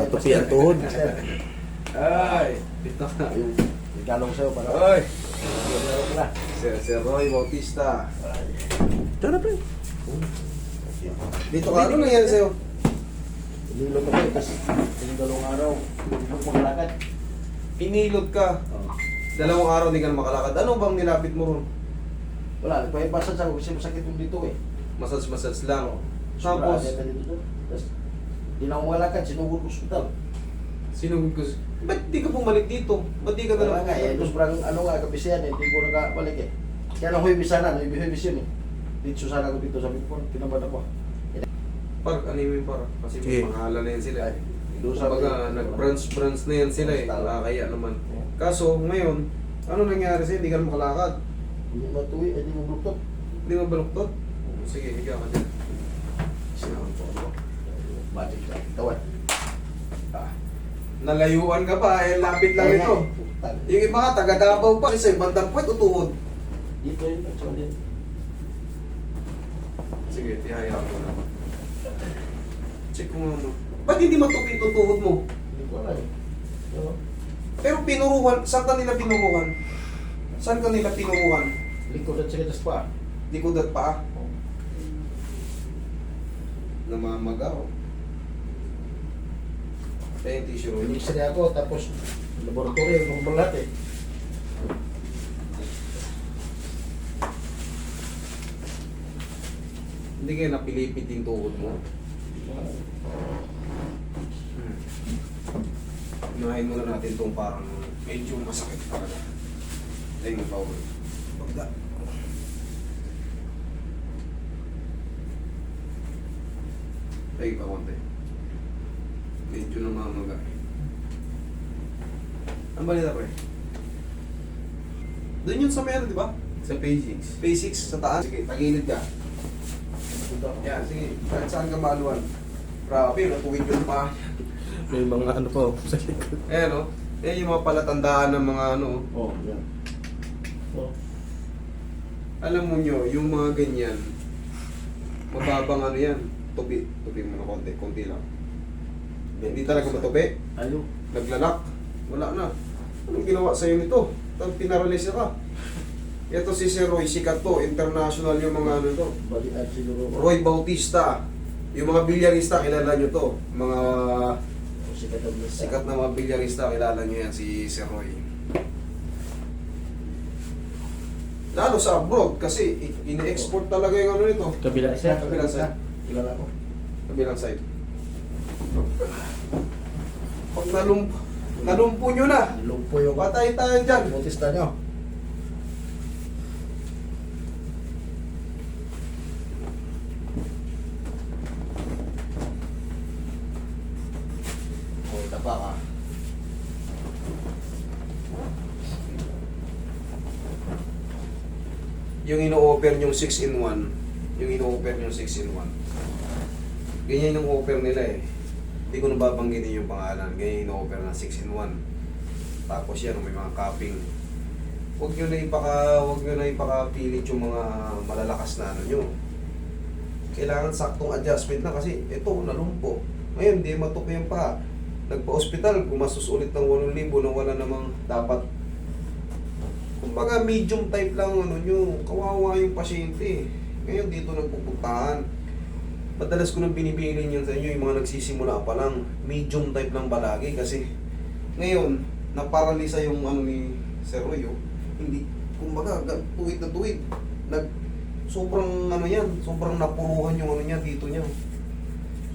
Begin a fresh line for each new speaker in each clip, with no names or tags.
matupi ang tuhod.
Ay, ito na.
Yung galong sa'yo para.
Ay,
Wala.
Sir Roy Bautista.
Ito na pre.
Dito ka, ano nangyari sa'yo?
Nilog ako eh, kasi yung dalawang araw, hindi ko makalakad.
Pinilot ka.
Oh.
Dalawang araw hindi ka na makalakad. Ano bang nilapit mo ron?
Wala, nagpaibasan sa ako kasi masakit yung dito eh.
Massage lang.
Tapos,
Tapos,
tapos, di na ako makalakad, sinugod ko hospital.
sinugod ko. Ba't di ka bumalik dito? Ba't di ka
Wala
na
nga eh, sobrang ano nga, kabisihan eh, hindi ko nakabalik eh. Kaya nang huwibis sana, huwibis yun eh. Dito sana ako dito, sabi ko, tinabad ako.
Park, ano yung park? Kasi
Sige.
may pangalan na yan sila.
Ay, doon sa-
Kumbaga, nag-branch na yan sila eh. Nakakaya naman. Kaso, ngayon, ano nangyari sa'yo? Hindi ka na makalakad.
Hindi matuwi, hindi mo buluktot.
Hindi mo baluktot? Sige, higa ka dyan.
Sinawang ko ano. Magic sa tawan.
Nalayuan ka pa, eh, lapit lang ito. Yung iba nga, taga Davao pa, isa yung bandang puwet, utuhod.
Dito yun, at saka din.
Sige, tihaya ko na. Check ko nga mo. Ba't hindi matupi itong tuhod mo?
Hindi ko alam eh. Pero,
Pero pinuruhan, saan ka nila pinuruhan? Saan ka nila pinuruhan?
likod at saka tas pa.
Likod at paa. Namamaga, oh. Kaya yung tissue roll.
In-x-ray ako, tapos laboratory, normal lahat eh.
Hindi kayo napilipit yung tuhod mo. Unahin muna natin itong parang medyo masakit talaga. Ay, mo pa ulit. Pagda. Ay, pa konti. Medyo namamaga. Ang balita ko eh. Doon yun sa meron, di ba?
Sa page 6.
Basics sa taas. Sige, tagilid ka. Yan, sige. Kahit saan ka maaluan. Grabe, natuwid yung paa.
May mga ano pa sa likod.
Ayan, no? Yan yung mga palatandaan ng mga ano.
Oh, yan. Oh.
Alam mo nyo, yung mga ganyan, mababang ano yan. Tupi. Tupi mo na konti. Konti lang. Hindi talaga matupi.
Ayo.
Naglalak. Wala na. Anong ginawa sa'yo nito? Tapos pinaralyze ka. Ito si Sir Roy, sikat to. International yung mga ano to.
Balian siguro.
Roy Bautista. Yung mga bilyarista, kilala nyo to. Mga
Sikat ang lista.
sikat na mga bilyarista, kilala nyo yan, si Sir Roy. Lalo sa abroad, kasi ini-export talaga yung ano nito.
Kabila siya.
Kabila siya.
Kilala ko.
Kabilang side. Pag nalumpo nyo na,
Lumpo yung
patay tayo dyan.
Bautista nyo. Oh, tapa ka.
Yung ino-offer yung 6-in-1, yung ino-offer yung 6-in-1. Ganyan yung offer nila eh. Hindi ko nababanggitin yung pangalan. Ganyan yung ino-offer na 6-in-1. Tapos yan, may mga cupping. Huwag nyo na ipakapilit yung mga malalakas na ano nyo. Kailangan saktong adjustment na kasi ito, nalumpo. Ngayon, di matupi yung paa. Nagpa-hospital, gumastos ulit ng 8,000 na wala namang dapat. Kumbaga, medium type lang ano nyo. Kawawa yung pasyente. Ngayon, dito nagpupuntahan. Madalas ko nang binibilin yun sa inyo, yung mga nagsisimula pa lang. Medium type lang balagi kasi ngayon, naparalisa yung ano ni Sir Roy, oh. Hindi, kumbaga, tuwid na tuwid. Sobrang ano yan, sobrang napuruhan yung ano niya dito niya.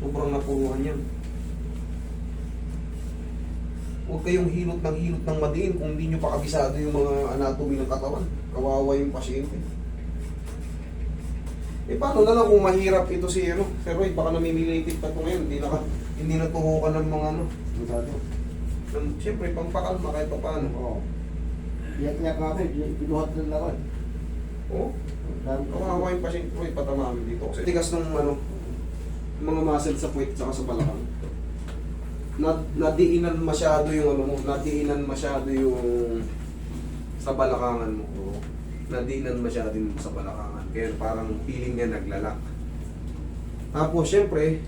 Sobrang napuruhan yan. Huwag kayong hilot ng madiin kung hindi nyo pa kabisado yung mga anatomy ng katawan. Kawawa yung pasyente. Eh paano na lang kung mahirap ito si ano, Sir Roy, baka namimilitit pa ito ngayon, hindi natuhukan ng mga ano. Siyempre, pangpakalma kahit pa paano.
Oo. Iyak niya ka ako, binuhat na ako.
Oo. Kawawa yung pasyente, Roy, patama kami dito. Kasi tigas ng ano, mga muscle sa puwet saka sa balakang. Nadiinan masyado yung ano mo, nadiinan masyado yung sa balakangan mo. Nadiinan masyado yung sa balakangan. Kaya parang feeling niya naglalak. Tapos syempre,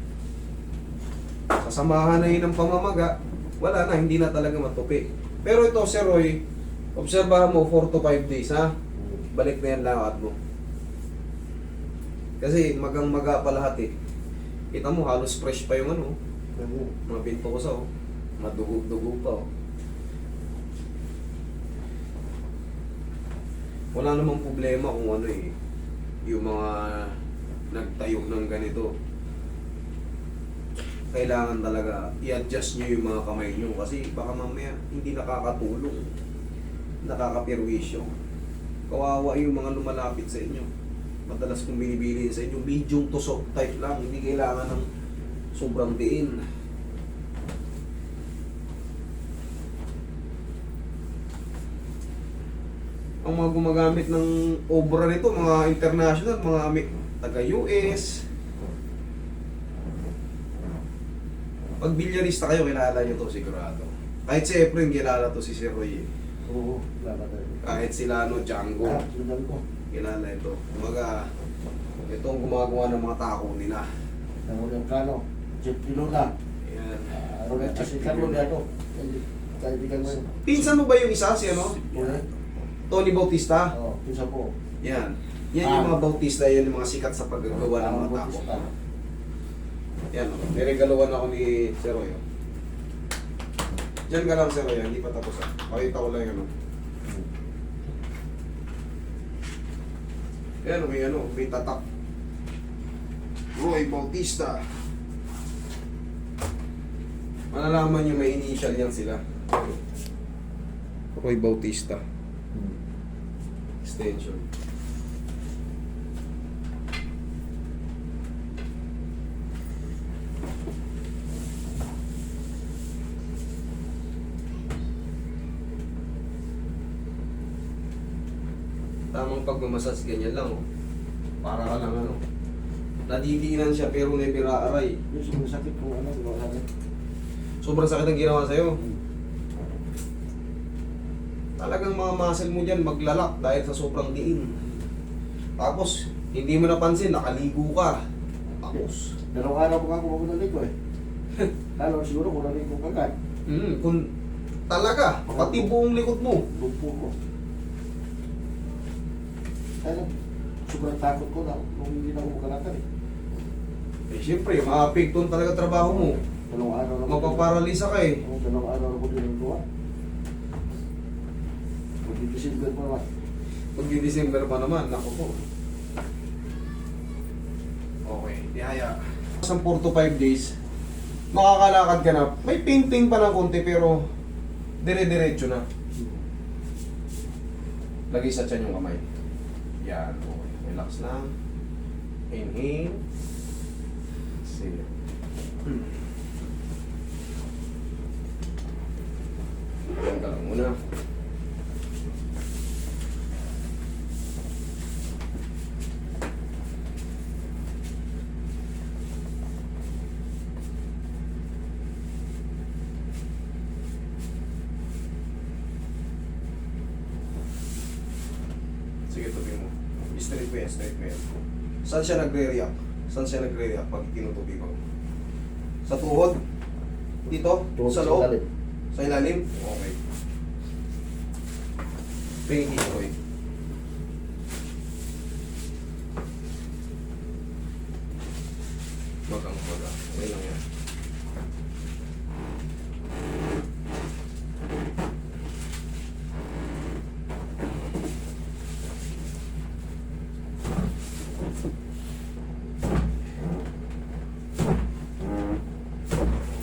Sasamahan na yun ng pamamaga, wala na, hindi na talaga matupi. Pero ito, Sir Roy, obserbahan mo 4 to 5 days, ha? Balik na yan lakad mo. Kasi magang-maga pa lahat eh. Kita mo, halos fresh pa yung ano, mga pinto ko sa, oh. Madugo-dugo pa, oh. Wala namang problema kung ano eh, yung mga nagtayo ng ganito. Kailangan talaga i-adjust nyo yung mga kamay nyo kasi baka mamaya hindi nakakatulong, nakakapirwisyo. Kawawa yung mga lumalapit sa inyo. Madalas kong binibili sa inyo, medium to soft type lang, hindi kailangan ng sobrang diin. Ang mga gumagamit ng obra nito, mga international, mga taga-US. Pag bilyarista kayo, kilala nyo to sigurado. Kahit si Efren, kilala to si Sir Roy.
Oo, wala tayo.
Kahit sila Django,
Sundan ko.
kilala ito. Kumaga, ito ang gumagawa ng mga tako nila.
Nangulang Kano, Jeff Pilona,
Ayan.
Roberto Sicarlo Gato. Kaibigan mo yun.
Pinsan mo ba yung isa, si ano? Tony Bautista?
Oo, pinsa po.
Yan. Yan yung mga Bautista, yan yung mga sikat sa paggagawa ng mga tako. Yan, niregaluhan ako ni Sir Roy. Diyan ka lang, Sir Roy, hindi pa tapos. Pakita ko lang yun. Yan, may tatak. Roy Bautista. Malalaman nyo may initial yan sila. Roy Bautista. Extension. Tamang pagmamasas ganyan lang, oh. Para ka lang ano. Nadidiinan siya pero never aaray.
Yung sumasakit kung ano, sumasakit.
Sobrang sakit ang ginawa sa'yo. Talagang mga muscle mo dyan maglalak dahil sa sobrang diin. Tapos, hindi mo napansin, nakaligo ka. Tapos,
Dalawang araw ko nga kung ako naligo eh. Lalo siguro kung naligo ka agad.
kung talaga, pati buong likod mo.
Lumpo ko. Kaya sobrang takot ko na kung hindi na ako makalakad eh.
Eh, siyempre, maapektuhan talaga trabaho mo.
Dalawang araw na
Mapaparalisa ka eh.
Oo, dalawang araw na ko din ang gawa. Mag-December pa naman.
Pag-December pa naman, naku po. Okay, tihaya. Sa 4 to 5 days, makakalakad ka na. May pain pa ng konti pero dire-diretso na. Lagay sa tiyan yung kamay. Yan, okay. Relax lang. Inhale. Exhale. Yan ka lang muna. Sige, tuloy mo. Straight mo yan, straight mo yan. Saan siya nagre-react? Saan siya nagre-react pag tinutupi mo? Sa tuhod? Dito?
Tuhod
Sa
sa
loob?
ilalim.
Sa ilalim? Okay. Tingin dito, Roy. Magang-maga. Okay lang yan.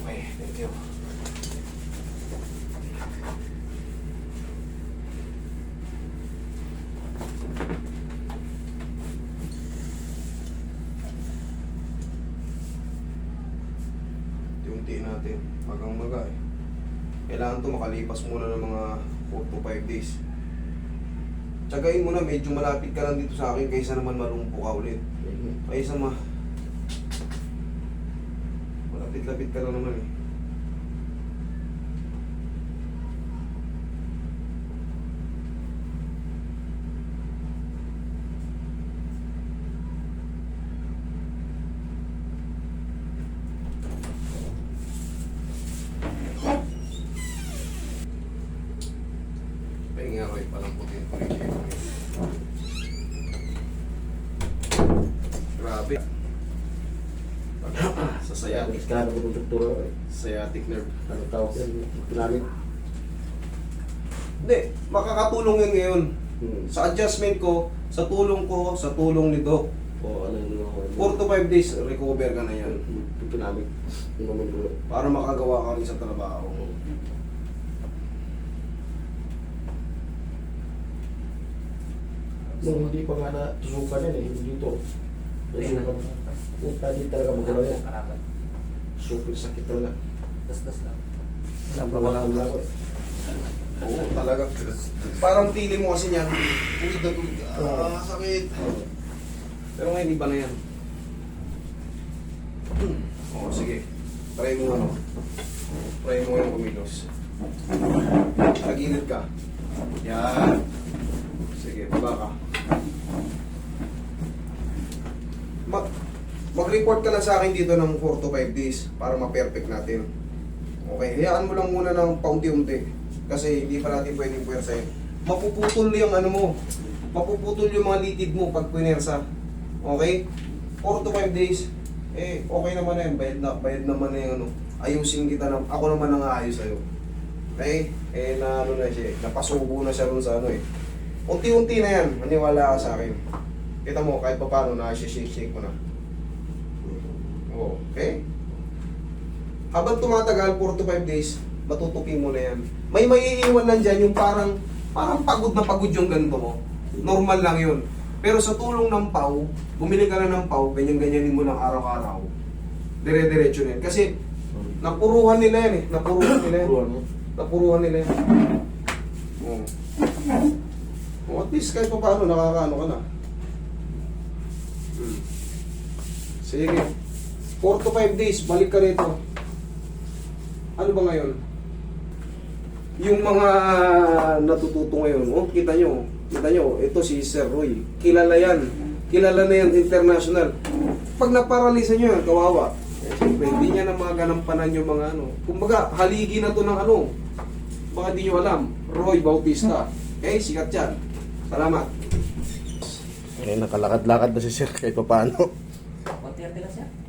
Okay, thank you. Unti natin hanggang maga eh. Kailangan to makalipas muna ng mga 4 to 5 days. Tsagain mo na, medyo malapit ka lang dito sa akin kaysa naman malumpo ka ulit. Kaysa malapit-lapit ka lang naman eh. nga Roy, palamputin ko rin yung grabe. Sa sciatic.
Kaya ko ng doktor,
Sciatic nerve.
ano tawag yan, pinamit.
Hindi, makakatulong yun ngayon.
Hmm.
Sa adjustment ko, sa tulong nito,
O ano yung
4 to 5 days, recover ka na yan.
yung pinamit. Yung mamulo.
Para makagawa ka rin sa trabaho.
Nung hindi pa nga natusukan yan eh, dito. Nasukan. Hindi talaga magalaw yan. Super sakit talaga.
Das lang.
Wala lang ako eh.
Oo, talaga. Parang feeling mo kasi niyan, uwid na uwid. Sakit. Pero ngayon, iba na yan. Oo, sige. Try mo ano. Try mo yung kumilos. Tagilid ka. Yan. Sige, baba ka. Mag-report ka lang sa akin dito ng 4 to 5 days para ma-perfect natin. Okay, hayaan mo lang muna ng paunti-unti. Kasi hindi pa natin pwedeng puwersahin. Mapuputol yung ano mo. Mapuputol yung mga litid mo pag puwersa. Okay? 4 to 5 days. Eh, okay naman na yun. Bayad naman na yung ano. Ayusin kita na. Ako naman ang aayos sa'yo. Okay? Eh, na ano na siya eh. Napasubo na siya ron sa ano eh. Unti-unti na yan. Maniwala ka sa akin. Kita mo, kahit pa paano, shake mo na. Okay? Habang tumatagal, 4 to 5 days, matutupi mo na yan. May maiiwan lang dyan yung parang pagod na pagod yung ganito mo. Normal lang yun. Pero sa tulong ng pau, bumili ka na ng pau, ganyan-ganyanin mo ng araw-araw. Dire-diretso na yan. Kasi, napuruhan nila yan eh. Napuruhan nila yan. Oo. Oh, at least kahit pa paano, nakakaano ka na. Sige. 4 to 5 days, balik ka rito. Ano ba ngayon? Yung mga natututo ngayon, oh, kita nyo, ito si Sir Roy. Kilala yan. Kilala na yan, international. Pag naparalisa nyo yan, kawawa. Eh, siyempre, hindi niya na mga ganampanan yung mga ano. Kumbaga, haligi na to ng ano. Baka di nyo alam, Roy Bautista. Okay, sikat yan. Salamat.
Eh, nakalakad-lakad na si Sir kahit pa paano.
130 lang siya.